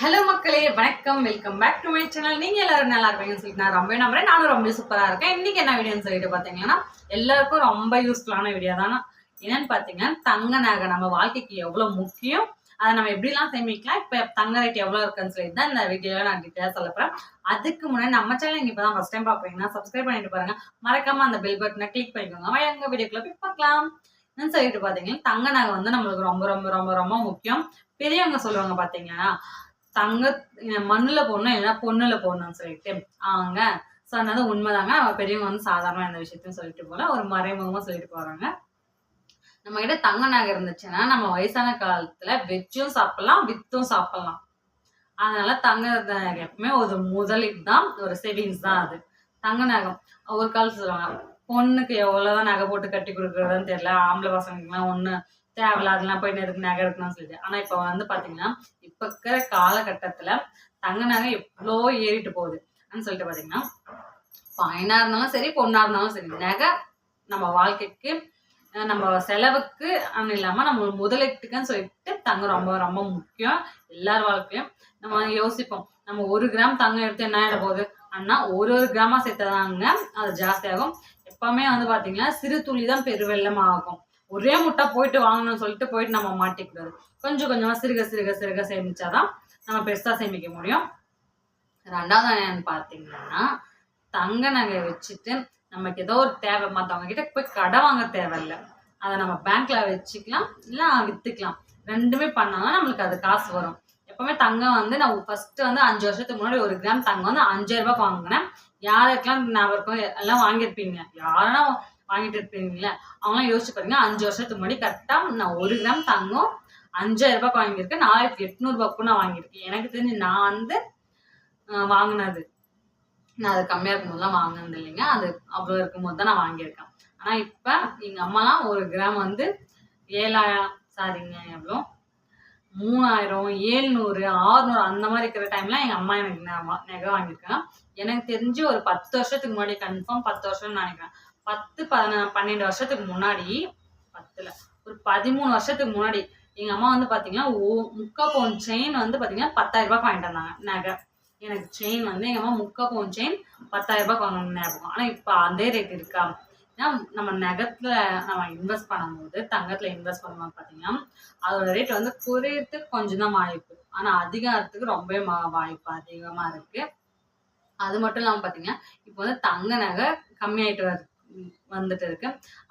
Hello மக்களே, வணக்கம். Welcome back to my channel. நீங்க எல்லாரும் நல்லா இருப்பீங்கன்னு சொல்லிட்டு நான் ரொம்ப நம்புறேன். நானும் ரொம்ப சூப்பரா இருக்கேன். இன்னைக்கு என்ன வீடியோன்னு சொல்லிட்டு பாத்தீங்கன்னா, எல்லாருக்கும் ரொம்ப யூஸ்ஃபுல்லான வீடியோ தானே. என்னன்னு பாத்தீங்கன்னா, தங்க நகை நம்ம வாழ்க்கைக்கு எவ்வளவு முக்கியம், அதை நம்ம எப்படிலாம் சேமிக்கலாம், இப்ப தங்க ரேட் எவ்வளவு இருக்குன்னு சொல்லிட்டு தான் இந்த வீடியோல நான் டீட்டெயிலா சொல்ல போறேன். அதுக்கு முன்னாடி நம்ம சேனல் நீங்க இப்பதான் ஃபர்ஸ்ட் டைம் பாக்குறீங்கன்னா சப்ஸ்கிரைப் பண்ணிட்டு பாருங்க. மறக்காம அந்த பெல் பட்டனை கிளிக் பண்ணிக்கோங்க. வாங்க வீடியோக்குள்ள போய் பார்க்கலாம். சொல்லிட்டு பாத்தீங்கன்னா, தங்க நகை வந்து நம்மளுக்கு ரொம்ப ரொம்ப ரொம்ப ரொம்ப முக்கியம். பெரியவங்க சொல்லுவாங்க பாத்தீங்கன்னா, தங்க மண்ணுல போடணும் இல்லைன்னா பொண்ணுல போடணும்னு சொல்லிட்டு அவங்க சொன்னது உண்மைதாங்க. பெரியவங்க வந்து சாதாரண எந்த விஷயத்தையும் சொல்லிட்டு போல ஒரு மறைமுகமா சொல்லிட்டு போறாங்க. நம்ம கிட்ட தங்க நகை இருந்துச்சுன்னா நம்ம வயசான காலத்துல வச்சும் சாப்பிடலாம், வித்தும் சாப்பிடலாம். அதனால தங்க நகை எப்பவுமே ஒரு முதலீடு தான், ஒரு சேவிங்ஸ் தான் அது. தங்க நகை ஒரு காலத்துல சொல்லுவாங்க, பொண்ணுக்கு எவ்வளவுதான் நகை போட்டு கட்டி கொடுக்குறதுன்னு தெரியல, ஆம்பளை பசங்களுக்குலாம் ஒண்ணு தேவையில்ல, அதெல்லாம் போயிட்டு எதுக்கு நகை எடுக்கணும்னு சொல்லிட்டு. ஆனா இப்ப வந்து பாத்தீங்கன்னா, இப்ப இருக்கிற காலகட்டத்துல தங்க நகை எவ்வளோ ஏறிட்டு போகுது சொல்லிட்டு பாத்தீங்கன்னா, பையனா இருந்தாலும் சரி, பொண்ணா இருந்தாலும் சரி, நகை நம்ம வாழ்க்கைக்கு நம்ம செலவுக்கு இல்லாம நம்ம முதலீட்டுக்குன்னு சொல்லிட்டு தங்கம் ரொம்ப ரொம்ப முக்கியம். எல்லார் வாழ்க்கையும் நம்ம யோசிப்போம், நம்ம 1 கிராம் தங்கம் எடுத்து என்ன ஆயிட போகுது ஆனா ஒரு கிராமா சேர்த்ததாங்க அது ஜாஸ்தியாகும். எப்பவுமே வந்து பாத்தீங்கன்னா சிறு துளி தான் பெருவெள்ளம் ஆகும். ஒரே முட்டை போயிட்டு வாங்கணும்னு சொல்லிட்டு போயிட்டு நம்ம மாட்டிக்கூடாது. கொஞ்சம் கொஞ்சமா சிறுக சிறுக சிறுக சேமிச்சாதான் நம்ம பெருசா சேமிக்க முடியும். ரெண்டாவது என்னன்னு பாத்தீங்கன்னா, தங்க நகை வச்சுட்டு நமக்கு ஏதோ ஒரு தேவை, மத்தவங்க கிட்ட போய் கடை வாங்க தேவையில்லை. அதை நம்ம பேங்க்ல வச்சுக்கலாம், இல்ல வித்துக்கலாம். ரெண்டுமே பண்ணாலும் நம்மளுக்கு அது காசு வரும். எப்பவுமே தங்கம் வந்து நான் ஃபர்ஸ்ட் வந்து 5 வருஷத்துக்கு முன்னாடி 1 கிராம் தங்கம் வந்து 5,000 ரூபாய்க்கு வாங்கினேன். யாருக்கெல்லாம் ஞாபகம் எல்லாம் வாங்கியிருப்பீங்க, யாரும் வாங்கிட்டு இருப்பீங்கல்ல, அவங்களாம் யோசிச்சு பாருங்க. 5 வருஷத்துக்கு முன்னாடி கரெக்டா நான் 1 கிராம் தங்கம் 5,000 ரூபாய்க்கு வாங்கியிருக்கேன். 4,800 ரூபாய்க்கும் நான் வாங்கியிருக்கேன். எனக்கு தெரிஞ்சு நான் வந்து வாங்கினது, நான் அது கம்மியா இருக்கும்போதுலாம் வாங்கினது இல்லைங்க. அது அவ்வளவு இருக்கும்போது தான் நான் வாங்கியிருக்கேன். ஆனா இப்ப எங்க அம்மாலாம் 1 கிராம் வந்து 7,000 சாரிங்க எவ்வளோ 3,000, 700, 600 அந்த மாதிரி இருக்கிற டைம்ல எங்க அம்மா எனக்கு நகை வாங்கியிருக்காங்க. எனக்கு தெரிஞ்சு ஒரு 10 வருஷத்துக்கு முன்னாடி, கன்ஃபார்ம் 10 வருஷம்னு நினைக்கிறேன். 10, 12 வருஷத்துக்கு முன்னாடி, 10ல ஒரு 13 வருஷத்துக்கு முன்னாடி எங்க அம்மா வந்து பாத்தீங்கன்னா 3/4 பவுன் செயின் வந்து பாத்தீங்கன்னா 10,000 ரூபாய்க்கு வாங்கிட்டு வந்தாங்க நகை. எனக்கு செயின் வந்து எங்க அம்மா 3/4 பவுன் செயின் 10,000 ரூபாய்க்கு வாங்கணும்னு ஞாபகம். ஆனா இப்ப அதே ரேட் இருக்கா? ஏன்னா நம்ம நகத்துல நம்ம இன்வெஸ்ட் பண்ணும்போது, தங்கத்துல இன்வெஸ்ட் பண்ணும்போது பாத்தீங்கன்னா அதோட ரேட் வந்து குறையறதுக்கு கொஞ்சம் தான் வாய்ப்பு, ஆனா அதிகத்துக்கு ரொம்பவே வாய்ப்பு அதிகமா இருக்கு. அது மட்டும் இல்லாம பாத்தீங்கன்னா இப்ப வந்து தங்க நகை கம்மியாயிட்டு வந்துட்டு இருக்கு.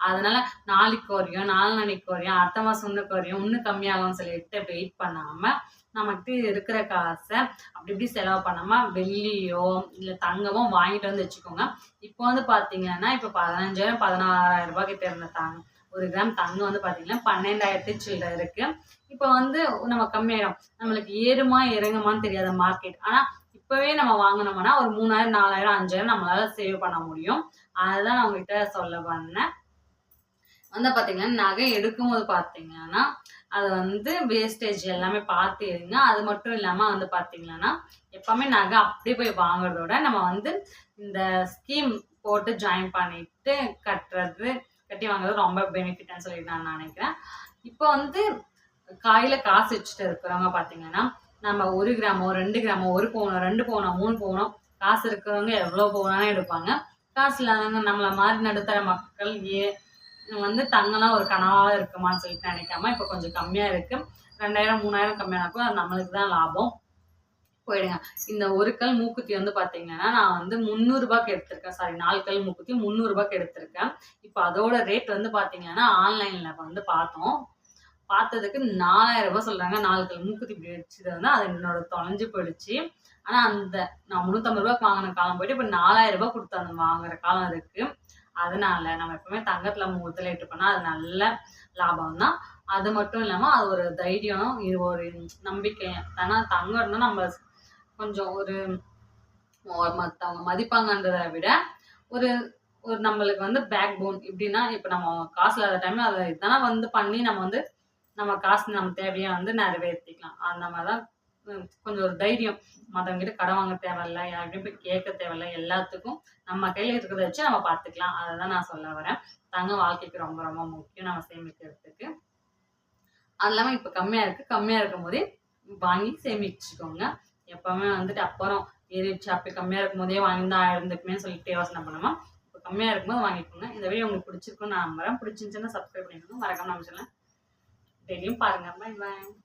அதனால நாளைக்கு குறையும், நாளன்னைக்கு குறையும், அடுத்த மாசம் இன்னும் குறையும், இன்னும் கம்மியாகும்னு சொல்லிட்டு வெயிட் பண்ணாம நமக்கு இருக்கிற காசை அப்படி இப்படி செலவு பண்ணாம வெள்ளியோ இல்ல தங்கமோ வாங்கிட்டு வந்து வச்சுக்கோங்க. இப்போ வந்து பாத்தீங்கன்னா இப்ப 15,000 16,000 ரூபாய் கிட்ட இருந்த 1 கிராம் தங்கம் வந்து பாத்தீங்கன்னா 12,000 சில்லற இருக்கு. இப்ப வந்து நம்ம கம்மியாயிடும். நம்மளுக்கு ஏறுமா இறங்குமான்னு தெரியாத மார்க்கெட். ஆனா இப்பவே நம்ம வாங்கினோம்னா ஒரு 3,000 4,000 5,000 நம்மளால சேவ் பண்ண முடியும். அதுதான் நான் உங்ககிட்ட சொல்ல வந்தேன். வந்து பாத்தீங்கன்னா நகை எடுக்கும்போது பாத்தீங்கன்னா அது வந்து வேஸ்டேஜ் எல்லாமே பார்த்து எடுங்க. அது மட்டும் இல்லாம வந்து பாத்தீங்கன்னா எப்பவுமே நகை அப்படியே போய் வாங்குறதோட நம்ம வந்து இந்த ஸ்கீம் போட்டு ஜாயின் பண்ணிட்டு கட்டி வாங்குறது ரொம்ப பெனிஃபிட்னு சொல்லிட்டு நான் நினைக்கிறேன். இப்போ வந்து கையில காசு வச்சுட்டு இருக்கிறவங்க பாத்தீங்கன்னா நம்ம 1 கிராமோ 2 கிராமோ 1 பவுனோ 2 பவுனோ 3 பவுனோ காசு இருக்கிறவங்க எவ்வளவு பவுனாலும் எடுப்பாங்க. காசு இல்லாதவங்க நம்மள மாதிரி நடுத்தர மக்கள் வந்து தங்கம்லாம் ஒரு கனவா இருக்குமான்னு சொல்லிட்டு நினைக்காம இப்ப கொஞ்சம் கம்மியா இருக்கு. 2,000 3,000 கம்மியானப்போ அது நம்மளுக்கு தான் லாபம். போயிடுங்க. இந்த 1 கல் மூக்குத்தி வந்து பாத்தீங்கன்னா நான் வந்து 300 ரூபாய்க்கு எடுத்திருக்கேன். சாரி, 4 கல் மூக்குத்தி 300 ரூபாய்க்கு எடுத்திருக்கேன். இப்ப அதோட ரேட் வந்து பாத்தீங்கன்னா ஆன்லைன்ல வந்து பார்த்ததுக்கு 4,000 ரூபாய் சொல்றாங்க. 4 கல் மூக்குத்தி இப்படி வச்சது வந்து அது என்னோட தொலைஞ்சு போயிடுச்சு. ஆனா அந்த நான் 350 ரூபாய்க்கு வாங்கின காலம் போயிட்டு இப்ப 4,000 ரூபாய் கொடுத்து அந்த வாங்குற காலம் இருக்கு. அதனால நம்ம எப்பவுமே தங்கத்துல முதலீட்டு பண்ணா அது நல்ல லாபம் தான். அது மட்டும் இல்லாம அது ஒரு தைரியம், இது ஒரு நம்பிக்கை. ஆனா தங்கம் இருந்தா நம்ம கொஞ்சம் ஒரு மத்தவங்க மதிப்பாங்கன்றதை விட ஒரு ஒரு நம்மளுக்கு வந்து பேக் போன். எப்படின்னா இப்ப நம்ம காசு இல்லாத டைம்ல அதை இதெல்லாம் வந்து பண்ணி நம்ம வந்து நம்ம காசு நம்ம தேவையை வந்து நிறைவேற்றிக்கலாம். அந்த மாதிரிதான் கொஞ்சம் ஒரு தைரியம். மத்தவங்க கிட்ட கடன் வாங்க தேவையில்ல, யார்கிட்டயும் போய் கேட்க தேவையில்ல. எல்லாத்துக்கும் நம்ம கையில இருக்கிறத வச்சு நம்ம பார்த்துக்கலாம். அதை நான் சொல்ல வரேன். தங்கம் வாழ்க்கைக்கு ரொம்ப ரொம்ப முக்கியம் நம்ம சேமிக்கிறதுக்கு. அது இல்லாம இப்ப கம்மியா இருக்கு. கம்மியா இருக்கும் போதே வாங்கி சேமிச்சுக்கோங்க. எப்பவுமே வந்துட்டு அப்புறம் ஏறிடுச்சு அப்போ கம்மியாக இருக்கும் போதே வாங்கியிருந்தா இருந்துக்குமே சொல்லிட்டு யோசனை பண்ணுமா. இப்போ கம்மியாக இருக்கும்போது வாங்கிக்கோங்க. இந்த வீடியோ உங்களுக்கு பிடிச்சிருக்குன்னு நான் நம்புறேன். பிடிச்சிருந்துச்சுன்னா சப்ஸ்கிரைப் பண்ணிக்கோங்க. மறக்காம நம்ம சேனலை டெய்லியும் பாருங்க. Bye bye.